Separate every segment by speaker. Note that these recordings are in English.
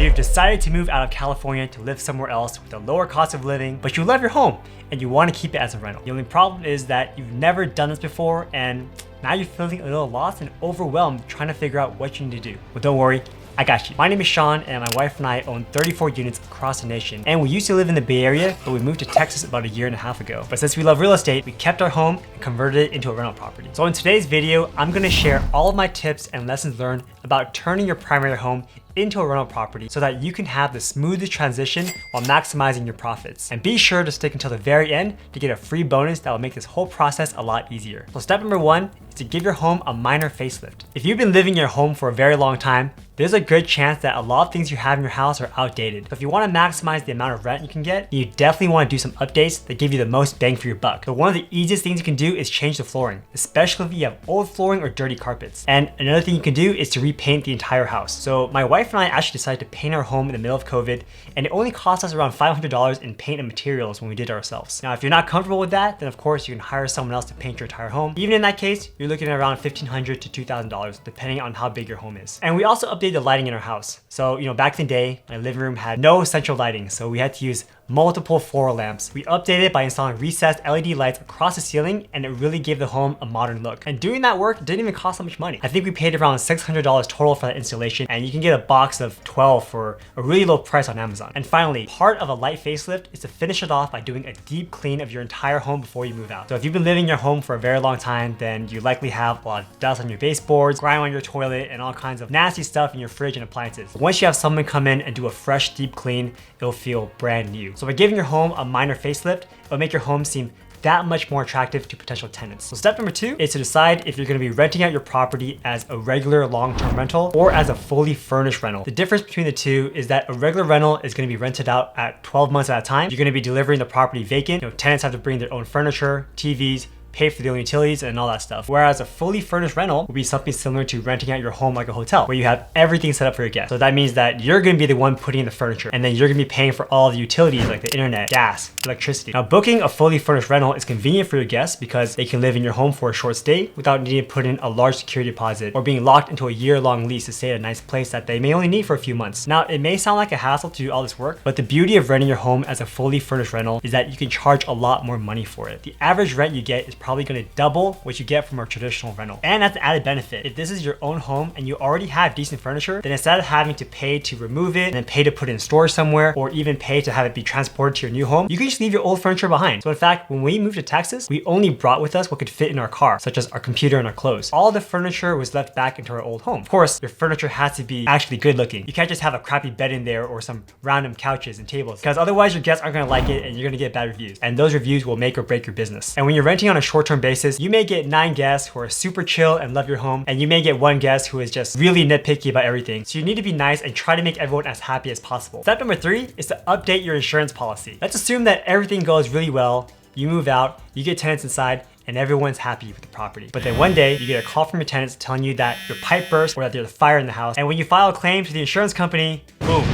Speaker 1: So you've decided to move out of California to live somewhere else with a lower cost of living, but you love your home and you want to keep it as a rental. The only problem is that you've never done this before and now you're feeling a little lost and overwhelmed trying to figure out what you need to do. Well, don't worry, I got you. My name is Sean and my wife and I own 34 units across the nation. And we used to live in the Bay Area, but we moved to Texas about a year and a half ago. But since we love real estate, we kept our home and converted it into a rental property. So in today's video, I'm gonna share all of my tips and lessons learned about turning your primary home into a rental property so that you can have the smoothest transition while maximizing your profits. And be sure to stick until the very end to get a free bonus that will make this whole process a lot easier. So step number 1 is to give your home a minor facelift. If you've been living in your home for a very long time, there's a good chance that a lot of things you have in your house are outdated. So if you want to maximize the amount of rent you can get, you definitely want to do some updates that give you the most bang for your buck. So one of the easiest things you can do is change the flooring, especially if you have old flooring or dirty carpets. And another thing you can do is to repaint the entire house. So my wife and I actually decided to paint our home in the middle of COVID, and it only cost us around $500 in paint and materials when we did it ourselves. Now, if you're not comfortable with that, then of course you can hire someone else to paint your entire home. Even in that case, you're looking at around $1,500 to $2,000, depending on how big your home is. And we also updated the lighting in our house. So, back in the day, my living room had no central lighting, so we had to use multiple floor lamps. We updated it by installing recessed LED lights across the ceiling, and it really gave the home a modern look. And doing that work didn't even cost that much money. I think we paid around $600 total for that installation, and you can get a box of 12 for a really low price on Amazon. And finally, part of a light facelift is to finish it off by doing a deep clean of your entire home before you move out. So if you've been living in your home for a very long time, then you likely have a lot of dust on your baseboards, grime on your toilet, and all kinds of nasty stuff in your fridge and appliances. Once you have someone come in and do a fresh deep clean, it'll feel brand new. So by giving your home a minor facelift, it'll make your home seem that much more attractive to potential tenants. So step number 2 is to decide if you're going to be renting out your property as a regular long-term rental or as a fully furnished rental. The difference between the two is that a regular rental is going to be rented out at 12 months at a time. You're going to be delivering the property vacant. Tenants have to bring their own furniture, TVs, pay for the own utilities and all that stuff. Whereas a fully furnished rental will be something similar to renting out your home like a hotel, where you have everything set up for your guests. So that means that you're gonna be the one putting in the furniture, and then you're gonna be paying for all the utilities like the internet, gas, electricity. Now, booking a fully furnished rental is convenient for your guests because they can live in your home for a short stay without needing to put in a large security deposit or being locked into a year-long lease to stay at a nice place that they may only need for a few months. Now, it may sound like a hassle to do all this work, but the beauty of renting your home as a fully furnished rental is that you can charge a lot more money for it. The average rent you get is probably gonna double what you get from a traditional rental. And that's an added benefit. If this is your own home and you already have decent furniture, then instead of having to pay to remove it and then pay to put it in storage somewhere or even pay to have it be transported to your new home, you can just leave your old furniture behind. So in fact, when we moved to Texas, we only brought with us what could fit in our car, such as our computer and our clothes. All the furniture was left back into our old home. Of course, your furniture has to be actually good looking. You can't just have a crappy bed in there or some random couches and tables, because otherwise your guests aren't gonna like it and you're gonna get bad reviews. And those reviews will make or break your business. And when you're renting on a short-term basis, you may get 9 guests who are super chill and love your home, and you may get 1 guest who is just really nitpicky about everything. So you need to be nice and try to make everyone as happy as possible. Step number 3 is to update your insurance policy. Let's assume that everything goes really well, you move out, you get tenants inside, and everyone's happy with the property. But then one day, you get a call from your tenants telling you that your pipe burst or that there's a fire in the house, and when you file a claim to the insurance company, boom,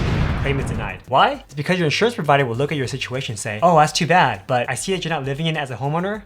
Speaker 1: claim is denied. Why? It's because your insurance provider will look at your situation and say, oh, that's too bad, but I see that you're not living in it as a homeowner.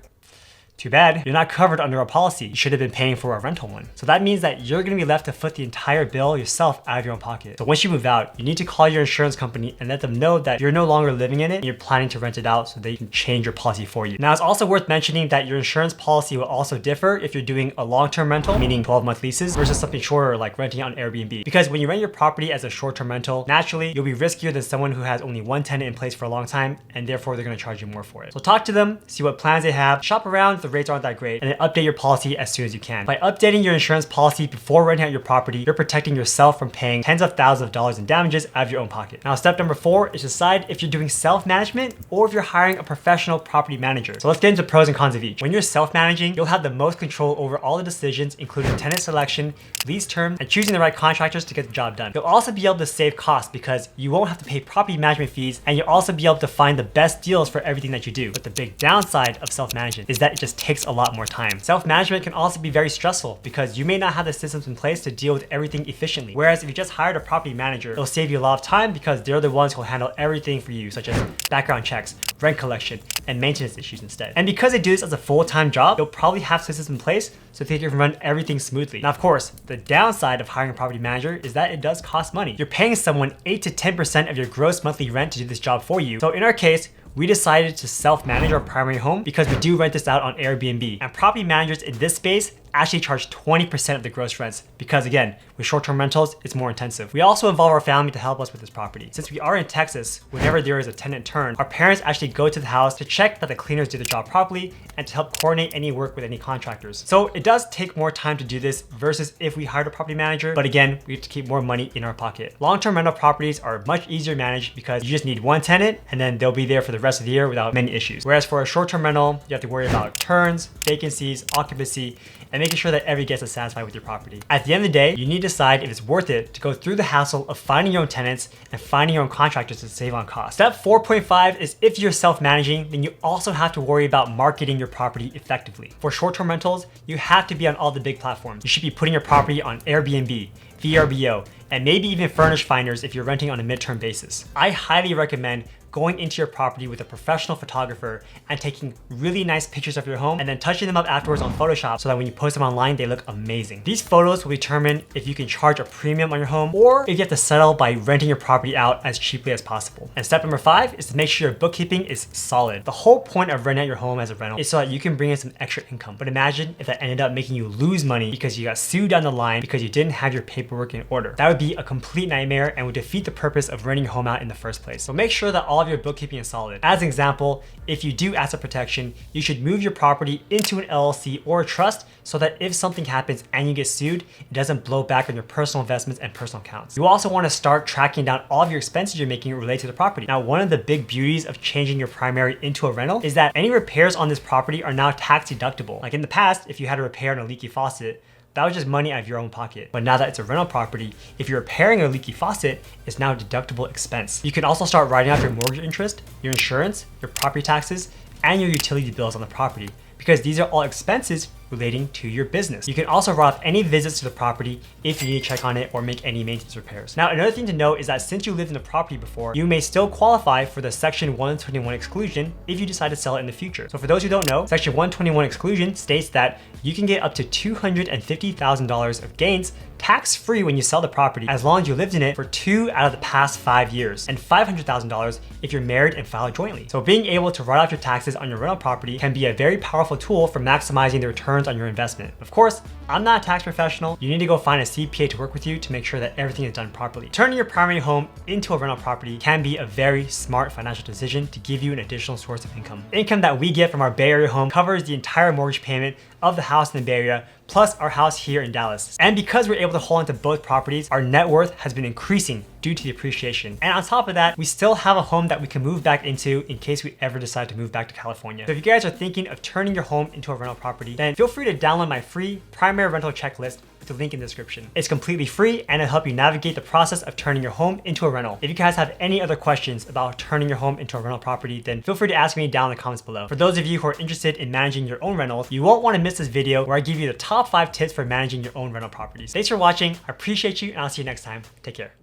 Speaker 1: Too bad, you're not covered under a policy. You should have been paying for a rental one. So that means that you're gonna be left to foot the entire bill yourself out of your own pocket. So once you move out, you need to call your insurance company and let them know that you're no longer living in it and you're planning to rent it out so they can change your policy for you. Now, it's also worth mentioning that your insurance policy will also differ if you're doing a long-term rental, meaning 12-month leases, versus something shorter like renting on Airbnb. Because when you rent your property as a short-term rental, naturally, you'll be riskier than someone who has only one tenant in place for a long time, and therefore they're gonna charge you more for it. So talk to them, see what plans they have, shop around if the rates aren't that great, and then update your policy as soon as you can. By updating your insurance policy before renting out your property, you're protecting yourself from paying tens of thousands of dollars in damages out of your own pocket. Now, step number 4 is decide if you're doing self-management or if you're hiring a professional property manager. So let's get into pros and cons of each. When you're self-managing, you'll have the most control over all the decisions, including tenant selection, lease terms, and choosing the right contractors to get the job done. You'll also be able to save costs because you won't have to pay property management fees, and you'll also be able to find the best deals for everything that you do. But the big downside of self-management is that it just takes a lot more time. Self-management can also be very stressful because you may not have the systems in place to deal with everything efficiently. Whereas if you just hired a property manager, it'll save you a lot of time because they're the ones who'll handle everything for you, such as background checks, rent collection, and maintenance issues instead. And because they do this as a full-time job, they'll probably have systems in place so they can run everything smoothly. Now, of course, the downside of hiring a property manager is that it does cost money. You're paying someone 8 to 10% of your gross monthly rent to do this job for you. So in our case, we decided to self-manage our primary home because we do rent this out on Airbnb. And property managers in this space actually charge 20% of the gross rents because, again, with short-term rentals, it's more intensive. We also involve our family to help us with this property. Since we are in Texas, whenever there is a tenant turn, our parents actually go to the house to check that the cleaners do the job properly and to help coordinate any work with any contractors. So it does take more time to do this versus if we hired a property manager, but again, we have to keep more money in our pocket. Long-term rental properties are much easier to manage because you just need one tenant and then they'll be there for the rest of the year without many issues. Whereas for a short-term rental, you have to worry about turns, vacancies, occupancy, and making sure that every guest is satisfied with your property. At the end of the day, you need to decide if it's worth it to go through the hassle of finding your own tenants and finding your own contractors to save on costs. Step 4.5 is if you're self-managing, then you also have to worry about marketing your property effectively. For short-term rentals, you have to be on all the big platforms. You should be putting your property on Airbnb, VRBO, and maybe even Furnish Finders if you're renting on a midterm basis. I highly recommend going into your property with a professional photographer and taking really nice pictures of your home and then touching them up afterwards on Photoshop so that when you post them online, they look amazing. These photos will determine if you can charge a premium on your home or if you have to settle by renting your property out as cheaply as possible. And step number 5 is to make sure your bookkeeping is solid. The whole point of renting out your home as a rental is so that you can bring in some extra income. But imagine if that ended up making you lose money because you got sued down the line because you didn't have your paperwork in order. That would be a complete nightmare and would defeat the purpose of renting your home out in the first place. So make sure that all of your bookkeeping is solid. As an example, if you do asset protection, you should move your property into an LLC or a trust so that if something happens and you get sued, it doesn't blow back on your personal investments and personal accounts. You also want to start tracking down all of your expenses you're making related to the property. Now, one of the big beauties of changing your primary into a rental is that any repairs on this property are now tax deductible. Like in the past, if you had a repair on a leaky faucet, that was just money out of your own pocket. But now that it's a rental property, if you're repairing a leaky faucet, it's now a deductible expense. You can also start writing off your mortgage interest, your insurance, your property taxes, and your utility bills on the property, because these are all expenses relating to your business. You can also write off any visits to the property if you need to check on it or make any maintenance repairs. Now, another thing to note is that since you lived in the property before, you may still qualify for the Section 121 exclusion if you decide to sell it in the future. So for those who don't know, Section 121 exclusion states that you can get up to $250,000 of gains tax-free when you sell the property as long as you lived in it for 2 out of the past 5 years, and $500,000 if you're married and filed jointly. So being able to write off your taxes on your rental property can be a very powerful tool for maximizing the returns on your investment. Of course, I'm not a tax professional. You need to go find a CPA to work with you to make sure that everything is done properly. Turning your primary home into a rental property can be a very smart financial decision to give you an additional source of income. Income that we get from our Bay Area home covers the entire mortgage payment of the house in the Bay Area, plus our house here in Dallas. And because we're able to hold onto both properties, our net worth has been increasing due to the appreciation. And on top of that, we still have a home that we can move back into in case we ever decide to move back to California. So if you guys are thinking of turning your home into a rental property, then feel free to download my free primary rental checklist with the link in the description. It's completely free and it'll help you navigate the process of turning your home into a rental. If you guys have any other questions about turning your home into a rental property, then feel free to ask me down in the comments below. For those of you who are interested in managing your own rentals, you won't want to miss this video where I give you the top 5 tips for managing your own rental properties. Thanks for watching. I appreciate you and I'll see you next time. Take care.